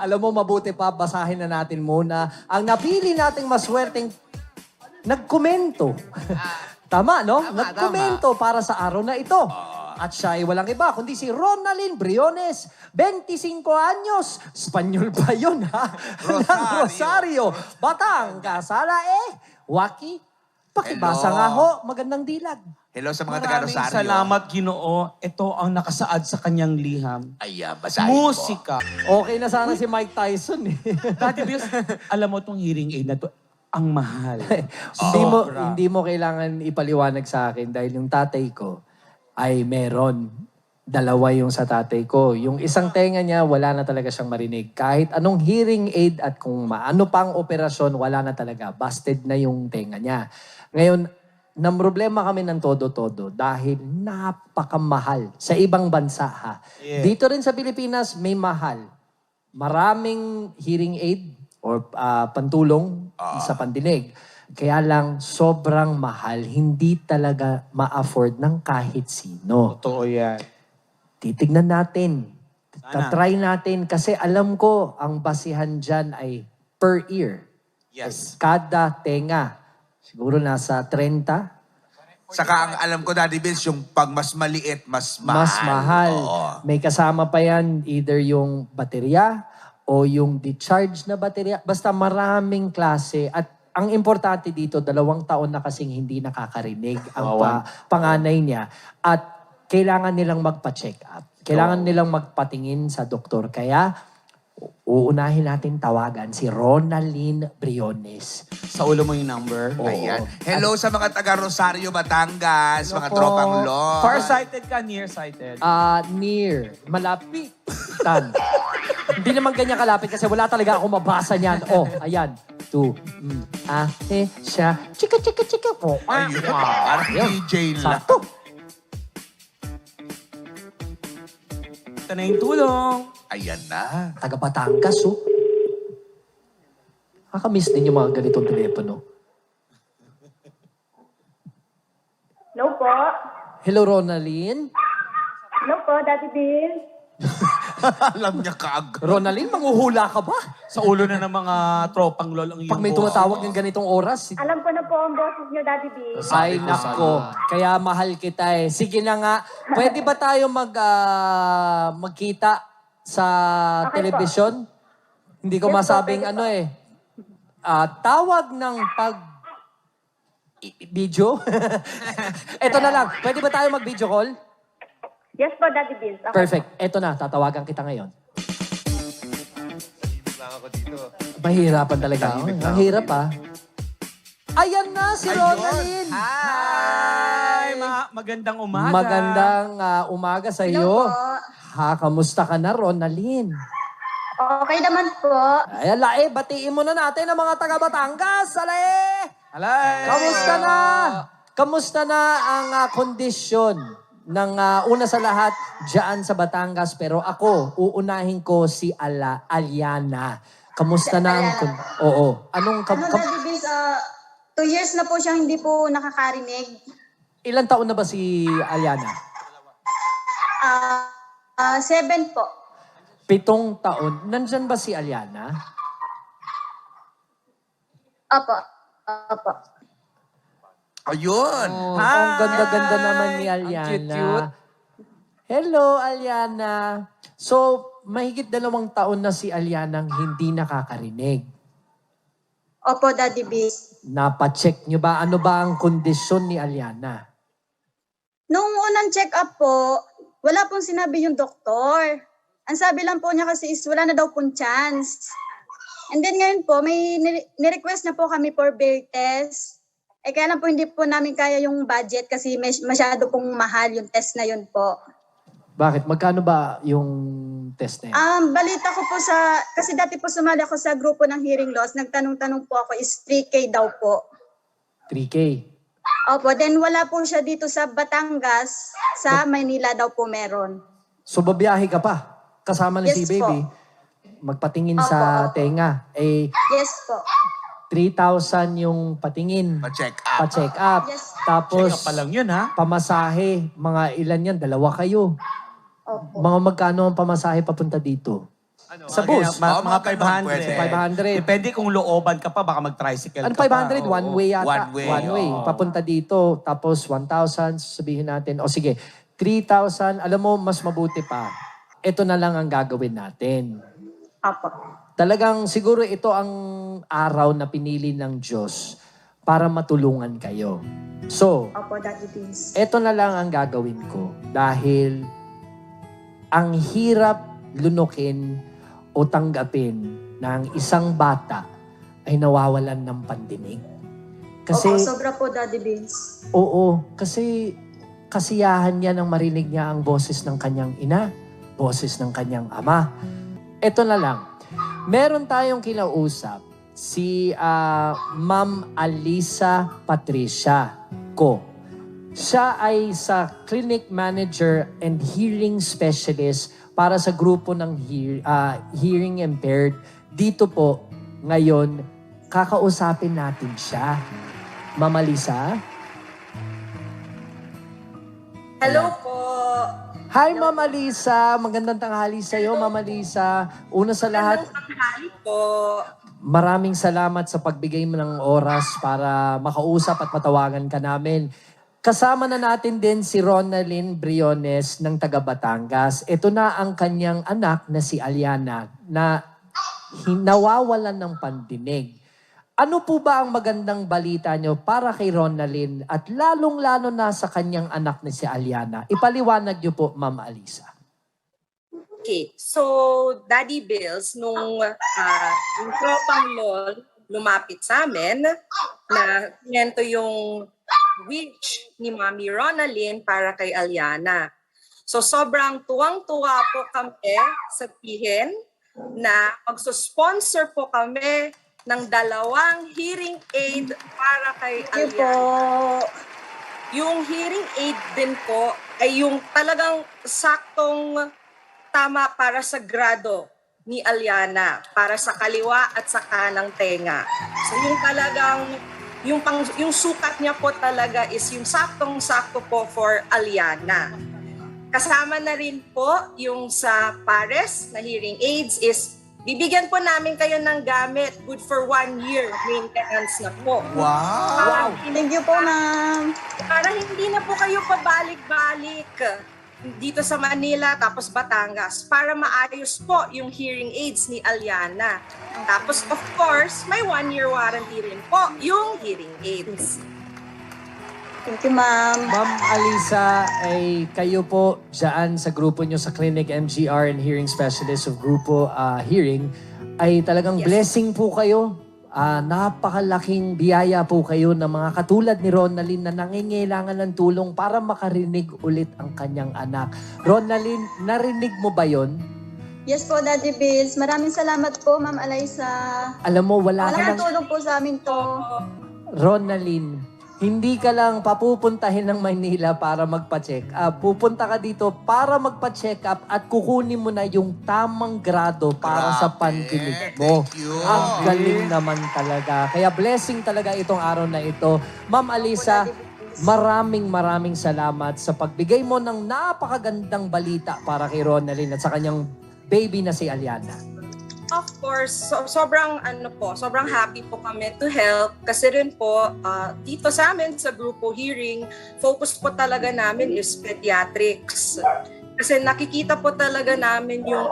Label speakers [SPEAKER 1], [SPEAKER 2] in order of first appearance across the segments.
[SPEAKER 1] Alam mo, mabuti pa, basahin na natin muna ang napili nating maswerteng nagkomento. Tama, no? Nagkomento para sa araw na ito. At siya ay walang iba, kundi si Ronalyn Briones, 25 anyos. Espanyol ba yun, ha? Ng Rosario. Batangas. Ala Waki, pakibasa
[SPEAKER 2] Hello.
[SPEAKER 1] nga ho. Magandang dilag.
[SPEAKER 2] Hello sa mga
[SPEAKER 3] Maraming
[SPEAKER 2] taga-Rosario.
[SPEAKER 3] salamat, Ginoo. Ito ang nakasaad sa kanyang liham.
[SPEAKER 2] Ayan, basahin mo.
[SPEAKER 3] Musika.
[SPEAKER 1] Okay na sana si Mike Tyson, eh.
[SPEAKER 3] Daddy Bills, alam mo itong hearing aid na to, ang mahal.
[SPEAKER 1] Hindi mo kailangan ipaliwanag sa akin dahil yung tatay ko ay meron. Dalawa yung sa tatay ko. Yung isang tenga niya, wala na talaga siyang marinig. Kahit anong hearing aid at kung ano pang operasyon, wala na talaga. Busted na yung tenga niya. Ngayon, namroblema kami ng todo-todo dahil napakamahal sa ibang bansa, ha.
[SPEAKER 3] Yeah.
[SPEAKER 1] Dito rin sa Pilipinas, may mahal. Maraming hearing aid or pantulong sa pandinig. Kaya lang, sobrang mahal. Hindi talaga ma-afford ng kahit sino.
[SPEAKER 3] Totoo yan.
[SPEAKER 1] Titignan natin.
[SPEAKER 3] Sana.
[SPEAKER 1] Tatry natin. Kasi alam ko, ang basihan dyan ay per ear.
[SPEAKER 3] Yes.
[SPEAKER 1] Kada tenga. Siguro nasa 30.
[SPEAKER 2] Saka ang alam ko, Daddy Bills, yung pag mas maliit, mas mahal.
[SPEAKER 1] Mas mahal.
[SPEAKER 2] Oo.
[SPEAKER 1] May kasama pa yan, either yung baterya o yung decharge na baterya. Basta maraming klase. At ang importante dito, 2 taon na kasing hindi nakakarinig ang panganay niya. At kailangan nilang magpa-check up. Kailangan nilang magpatingin sa doktor. Kaya, uunahin natin tawagan si Ronalyn Briones.
[SPEAKER 3] Sa ulo mo yung number.
[SPEAKER 2] Ayan. Hello sa mga taga-Rosario, Batangas,
[SPEAKER 1] Hello
[SPEAKER 2] mga
[SPEAKER 1] po.
[SPEAKER 2] tropang law.
[SPEAKER 3] Farsighted ka, nearsighted.
[SPEAKER 1] Near. Malapitan. Hindi naman ganyan kalapit kasi wala talaga ako mabasa niyan. Oh, ayan. 2. Siya. Chika, chika, chika. Oh,
[SPEAKER 2] Ayun. Parang
[SPEAKER 1] Ayun.
[SPEAKER 2] DJ lang.
[SPEAKER 1] Sakto.
[SPEAKER 3] Ito na yung tulong.
[SPEAKER 2] Ayan na.
[SPEAKER 1] Taga Batangas, oh. Nakakamiss din yung mga ganitong telepono.
[SPEAKER 4] Hello po.
[SPEAKER 1] Hello, Ronalyn.
[SPEAKER 4] Hello po, Daddy Bill.
[SPEAKER 2] Alam niya kaagad.
[SPEAKER 1] Ronalyn, manguhula ka ba?
[SPEAKER 3] Sa ulo na ng mga tropang lol ang iyong
[SPEAKER 1] Pag may
[SPEAKER 3] boses.
[SPEAKER 1] tumatawag ng ganitong oras,
[SPEAKER 4] Alam ko na po ang boses niyo, Daddy Bill.
[SPEAKER 1] ay nako. Kaya mahal kita eh. Sige na nga. Pwede ba tayo magkita sa
[SPEAKER 4] Okay
[SPEAKER 1] telebisyon? Hindi ko
[SPEAKER 4] Yes po,
[SPEAKER 1] masabing
[SPEAKER 4] pwede
[SPEAKER 1] ano eh. Tawag ng video. Ito na lang. Pwede ba tayo mag-video call?
[SPEAKER 4] Yes po, Daddy Bill. Okay.
[SPEAKER 1] Perfect. Ito na. Tatawagan kita ngayon. Mahirapan talaga. Ang hirap Ayan na si Ronalyn.
[SPEAKER 3] Hi! Magandang umaga.
[SPEAKER 1] Magandang umaga sa iyo.
[SPEAKER 4] Hello po.
[SPEAKER 1] Kamusta ka na, Ronalyn?
[SPEAKER 4] Okay naman po.
[SPEAKER 1] Ay, batiin mo na natin ang mga taga Batangas.
[SPEAKER 3] Alay!
[SPEAKER 1] Kamusta na? Kamusta na ang kondisyon ng una sa lahat dyan sa Batangas? Pero ako, uunahin ko si Aliana. Kamusta na ang... Oo. Anong...
[SPEAKER 4] Daddy Bill, 2 years na po siyang hindi po nakakarinig.
[SPEAKER 1] Ilan taon na ba si Aliana?
[SPEAKER 4] 7 po.
[SPEAKER 1] 7 taon. Nandyan ba si Aliana?
[SPEAKER 4] Opo. Opo.
[SPEAKER 2] Ayun.
[SPEAKER 1] Ang ganda-ganda naman ni
[SPEAKER 3] Ang
[SPEAKER 1] Aliana.
[SPEAKER 3] cute-cute.
[SPEAKER 1] Hello, Aliana. So, mahigit 2 taon na si Aliana hindi nakakarinig.
[SPEAKER 4] Opo, Daddy Bill.
[SPEAKER 1] Napacheck nyo ba? Ano ba ang kondisyon ni Aliana?
[SPEAKER 4] Nung unang check-up po, wala pong sinabi yung doktor. Ang sabi lang po niya kasi is wala na daw pong chance. And then ngayon po, may ni-request na po kami for bear test. Kaya lang po hindi po namin kaya yung budget kasi masyado pong mahal yung test na yun po.
[SPEAKER 1] Bakit? Magkano ba yung test na yan?
[SPEAKER 4] Balita ko po kasi dati po sumali ako sa grupo ng hearing loss, nagtanong-tanong po ako is 3K daw po.
[SPEAKER 1] 3K.
[SPEAKER 4] Opo, then wala po siya dito sa Batangas, sa Maynila daw po meron.
[SPEAKER 1] So, babiyahe ka pa? Kasama na si
[SPEAKER 4] Yes po.
[SPEAKER 1] baby? Magpatingin
[SPEAKER 4] Opo,
[SPEAKER 1] sa
[SPEAKER 4] opo.
[SPEAKER 1] tenga.
[SPEAKER 4] Yes po.
[SPEAKER 1] 3,000 yung patingin.
[SPEAKER 2] Pa-check up.
[SPEAKER 1] Pa-check up.
[SPEAKER 4] Yes.
[SPEAKER 1] Tapos,
[SPEAKER 3] Check up pa lang yun, ha?
[SPEAKER 1] pamasahe. Mga ilan yan? 2 kayo.
[SPEAKER 4] Opo.
[SPEAKER 1] Mga magkano ang pamasahe papunta dito? Sa bus.
[SPEAKER 2] Oo,
[SPEAKER 3] Mga
[SPEAKER 2] mga ganun, pwede.
[SPEAKER 3] 500. Depende kung looban ka pa, baka mag-tricycle
[SPEAKER 1] Ano
[SPEAKER 3] ka pa.
[SPEAKER 1] 500?
[SPEAKER 3] Oo.
[SPEAKER 1] One way yata.
[SPEAKER 2] One way, oo.
[SPEAKER 1] Papunta dito. Tapos 1,000, sabihin natin. O sige, 3,000. Alam mo, mas mabuti pa. Ito na lang ang gagawin natin.
[SPEAKER 4] Apo.
[SPEAKER 1] Talagang siguro ito ang araw na pinili ng Diyos para matulungan kayo. So,
[SPEAKER 4] Apo, Daddy Bills.
[SPEAKER 1] ito na lang ang gagawin ko. Dahil ang hirap lunukin o tanggapin na ang isang bata ay nawawalan ng pandinig. Kasi,
[SPEAKER 4] Opo, sobra po, Daddy Bills.
[SPEAKER 1] oo, kasi kasiyahan niya nang marinig niya ang boses ng kanyang ina, boses ng kanyang ama. Ito na lang. Meron tayong kinausap, si Ma'am Alisa Patricia Ko. Siya ay sa clinic manager and hearing specialist para sa grupo ng hearing impaired. Dito po, ngayon, kakausapin natin siya. Ma'am Alisa?
[SPEAKER 5] Hello po.
[SPEAKER 1] Hi, Ma'am Alisa. Magandang tanghali sa'yo, Ma'am Alisa. Una sa lahat,
[SPEAKER 5] Magandang tanghali po.
[SPEAKER 1] maraming salamat sa pagbigay mo ng oras para makausap at matawagan ka namin. Kasama na natin din si Ronalyn Briones ng taga Batangas. Ito na ang kanyang anak na si Aliana na nawawalan ng pandinig. Ano po ba ang magandang balita nyo para kay Ronalyn at lalong-lalo na sa kanyang anak na si Aliana? Ipaliwanag nyo po, Ma'am Alisa.
[SPEAKER 5] Okay, so Daddy Bills, nung yung tropang lol lumapit sa amin na nento yung wish ni Mami Ronalyn para kay Aliana. So sobrang tuwang-tuwa po kami sabihin na magsusponsor po kami ng 2 hearing aid para kay
[SPEAKER 4] Thank you po.
[SPEAKER 5] Aliana. Yung hearing aid din po ay yung talagang saktong tama para sa grado ni Aliana, para sa kaliwa at sa kanang tenga. So yung talagang, yung sukat niya po talaga is yung saktong-sakto po for Aliana. Kasama na rin po yung sa pares na hearing aids is bibigyan po namin kayo ng gamit, good for 1 year maintenance na po.
[SPEAKER 2] Wow!
[SPEAKER 4] Thank you po, ma'am.
[SPEAKER 5] Para hindi na po kayo pabalik-balik dito sa Manila tapos Batangas para maayos po yung hearing aids ni Aliana. Tapos of course, may 1 year warranty rin po yung hearing aids.
[SPEAKER 4] Thank you, ma'am.
[SPEAKER 1] Ma'am Alisa, ay kayo po dyan sa grupo nyo sa Clinic MGR and Hearing Specialist of Grupo Hearing ay talagang
[SPEAKER 5] Yes.
[SPEAKER 1] blessing po kayo. Napakalaking biyaya po kayo ng mga katulad ni Ronalyn na nangingailangan ng tulong para makarinig ulit ang kanyang anak. Ronalyn, narinig mo ba yon?
[SPEAKER 4] Yes po, Daddy Bills. Maraming salamat po, Ma'am Alisa.
[SPEAKER 1] Alam mo, wala ka
[SPEAKER 4] Malaking
[SPEAKER 1] lang...
[SPEAKER 4] tulong po sa amin to.
[SPEAKER 1] Ronalyn, hindi ka lang papupuntahin ng Maynila para magpa-check up. Pupunta ka dito para magpa-check up at kukunin mo na yung tamang grado para sa
[SPEAKER 2] Grabe.
[SPEAKER 1] pandinig mo.
[SPEAKER 2] Thank you.
[SPEAKER 1] Ang galing naman talaga. Kaya blessing talaga itong araw na ito. Ma'am Alisa, maraming salamat sa pagbigay mo ng napakagandang balita para kay Ronalyn at sa kanyang baby na si Aliana.
[SPEAKER 5] Of course, sobrang happy po kami to help kasi rin po dito sa amin sa Grupo Hearing, focus po talaga namin is pediatrics. Kasi nakikita po talaga namin yung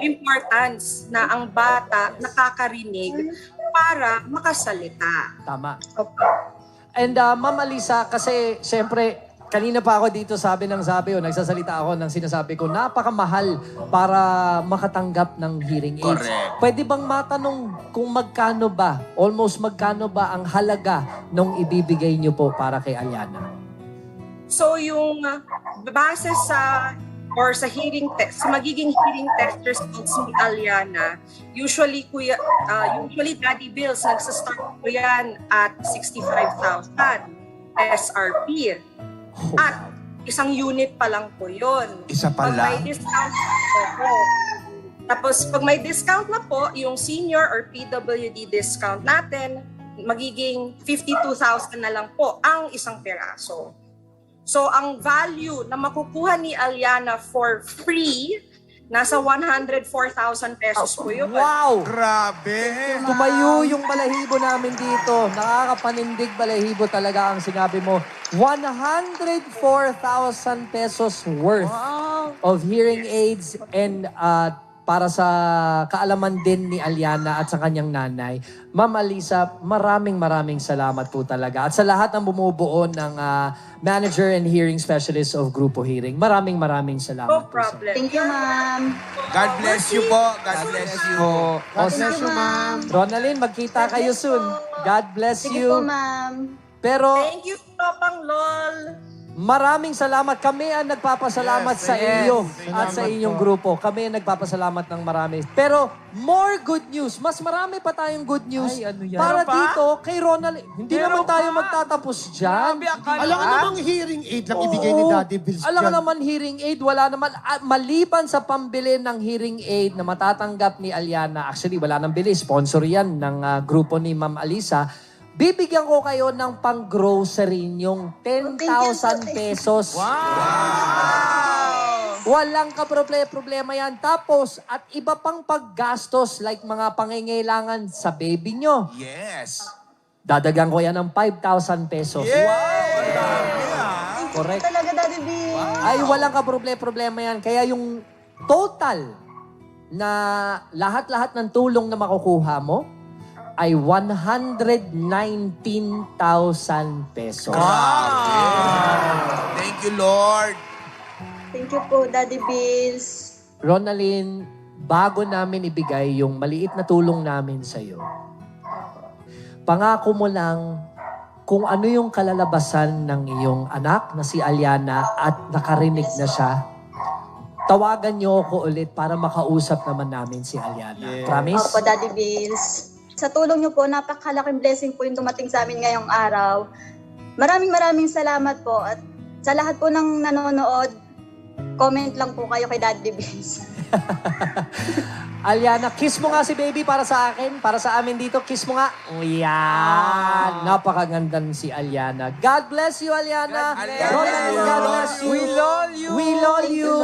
[SPEAKER 5] importance na ang bata nakakarinig para makasalita.
[SPEAKER 1] Tama. And Ma'am Alisa, kasi syempre, kanina pa ako dito sabi nagsasalita ako ng sinasabi ko, napakamahal para makatanggap ng hearing aids.
[SPEAKER 2] Correct.
[SPEAKER 1] Pwede bang matanong kung magkano ba ang halaga nung ibibigay niyo po para kay Aliana?
[SPEAKER 5] So yung base sa hearing test, sa magiging hearing test results ni Aliana, usually Daddy Bills nagsastart po yan at 65,000 SRP. At isang unit pa lang po yun.
[SPEAKER 2] Isa pa
[SPEAKER 5] Pag may
[SPEAKER 2] lang?
[SPEAKER 5] discount po. Tapos pag may discount na po, yung senior or PWD discount natin, magiging 52,000 na lang po ang isang peraso. So ang value na makukuha ni Aliana for free Nasa 104,000 pesos po yun.
[SPEAKER 1] Wow!
[SPEAKER 2] Grabe.
[SPEAKER 1] Tumayo yung balahibo namin dito. Nakakapanindig balahibo talaga ang sinabi mo. 104,000 pesos worth of hearing aids and para sa kaalaman din ni Aliana at sa kanyang nanay. Ma'am Alisa, maraming salamat po talaga. At sa lahat ng bumubuo ng manager and hearing specialist of Grupo Hearing, maraming salamat
[SPEAKER 5] No
[SPEAKER 1] po.
[SPEAKER 5] problem.
[SPEAKER 4] Thank you, ma'am.
[SPEAKER 2] God bless you po. God bless you.
[SPEAKER 1] God bless you, ma'am. Ronalyn, magkita kayo soon. God bless
[SPEAKER 4] Sige po,
[SPEAKER 1] you.
[SPEAKER 4] ma'am.
[SPEAKER 1] Pero
[SPEAKER 5] Thank you, Tropang LOL.
[SPEAKER 1] maraming salamat. Kami ang nagpapasalamat sa iyo at sa inyong grupo. Kami ang nagpapasalamat ng marami. Pero more good news. Mas marami pa tayong good news para dito kay Ronald. Hindi naman tayo magtatapos dyan.
[SPEAKER 6] Alam ka namang hearing aid lang ibigay ni Daddy Bills
[SPEAKER 1] Alam ka
[SPEAKER 6] dyan.
[SPEAKER 1] naman, hearing aid, wala naman. Maliban sa pambili ng hearing aid na matatanggap ni Aliana, actually, wala nang bili. Sponsor yan ng grupo ni Ma'am Alisa. Bibigyan ko kayo ng pang-grocery nyong 10,000 pesos. Walang problema yan. Tapos, at iba pang paggastos like mga pangangailangan sa baby nyo.
[SPEAKER 2] Yes.
[SPEAKER 1] Dadagan ko yan ng 5,000 pesos. Correct.
[SPEAKER 4] Talaga, Daddy B.
[SPEAKER 1] Ay, walang problema yan. Kaya yung total na lahat-lahat ng tulong na makukuha mo ay 119,000 pesos.
[SPEAKER 2] Thank you, Lord.
[SPEAKER 4] Thank you po, Daddy Bills.
[SPEAKER 1] Ronalyn, bago namin ibigay yung maliit na tulong namin sa'yo, pangako mo lang kung ano yung kalalabasan ng iyong anak na si Aliana at nakarinig na siya, tawagan niyo ako ulit para makausap naman namin si Aliana. Promise?
[SPEAKER 4] Opo, Daddy Bills. Sa tulong niyo po, napakalaking blessing po yung dumating sa amin ngayong araw. Maraming salamat po. At sa lahat po ng nanonood, comment lang po kayo kay Daddy Bills.
[SPEAKER 1] Aliana, kiss mo nga si baby para sa akin, para sa amin dito. Kiss mo nga. Oh, yan. Napakagandang si Aliana. God bless you, Aliana.
[SPEAKER 2] God bless you.
[SPEAKER 1] Ronald, God bless you.
[SPEAKER 7] We love you.
[SPEAKER 1] We love you.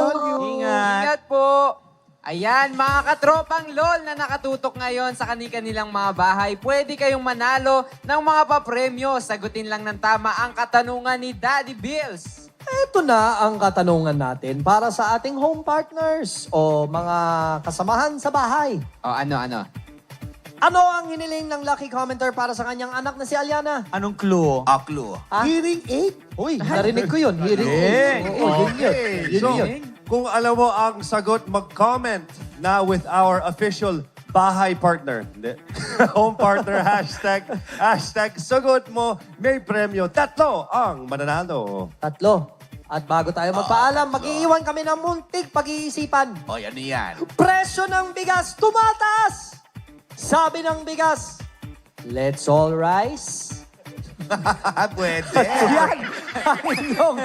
[SPEAKER 7] Ingat po. Ayan, mga katropang LOL na nakatutok ngayon sa kanilang mga bahay, pwede kayong manalo ng mga papremyo. Sagutin lang ng tama ang katanungan ni Daddy Bills.
[SPEAKER 1] Ito na ang katanungan natin para sa ating home partners o mga kasamahan sa bahay.
[SPEAKER 7] O, ano?
[SPEAKER 1] Ano ang hiniling ng lucky commenter para sa kanyang anak na si Aliana?
[SPEAKER 3] Anong clue?
[SPEAKER 2] A clue.
[SPEAKER 6] Hearing aid?
[SPEAKER 1] Uy, narinig ko yun. Hearing aid. Oo, yun yun. Yun yun.
[SPEAKER 8] Kung alam mo ang sagot, mag-comment na with our official bahay partner. Hindi. Home partner, hashtag sagot mo, may premyo. 3 ang mananalo.
[SPEAKER 1] 3. At bago tayo magpaalam, mag-iiwan kami ng muntik pag-iisipan.
[SPEAKER 2] O, ano yan?
[SPEAKER 1] Presyo ng bigas tumataas! Sabi ng bigas, let's all rise.
[SPEAKER 2] Pwede.
[SPEAKER 1] Yan! Ang inyong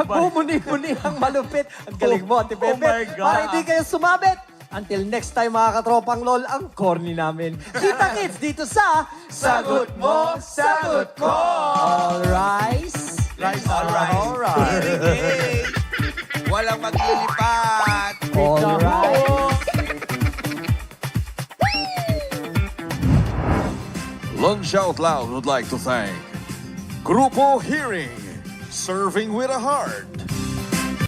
[SPEAKER 1] bumuni-muni ang malupit. Ang galing mo, Ate Pepe.
[SPEAKER 3] my God.
[SPEAKER 1] Para hindi kayo sumabit. Until next time, mga katropang LOL, ang corny namin. Kita-kits dito sa
[SPEAKER 2] Sagot mo, sagot ko.
[SPEAKER 1] All Rise.
[SPEAKER 2] Alright. Hearing aid. Walang maglilipat.
[SPEAKER 1] All Rise.
[SPEAKER 9] Lunch Out Loud would like to thank Grupo Hearing, serving with a heart.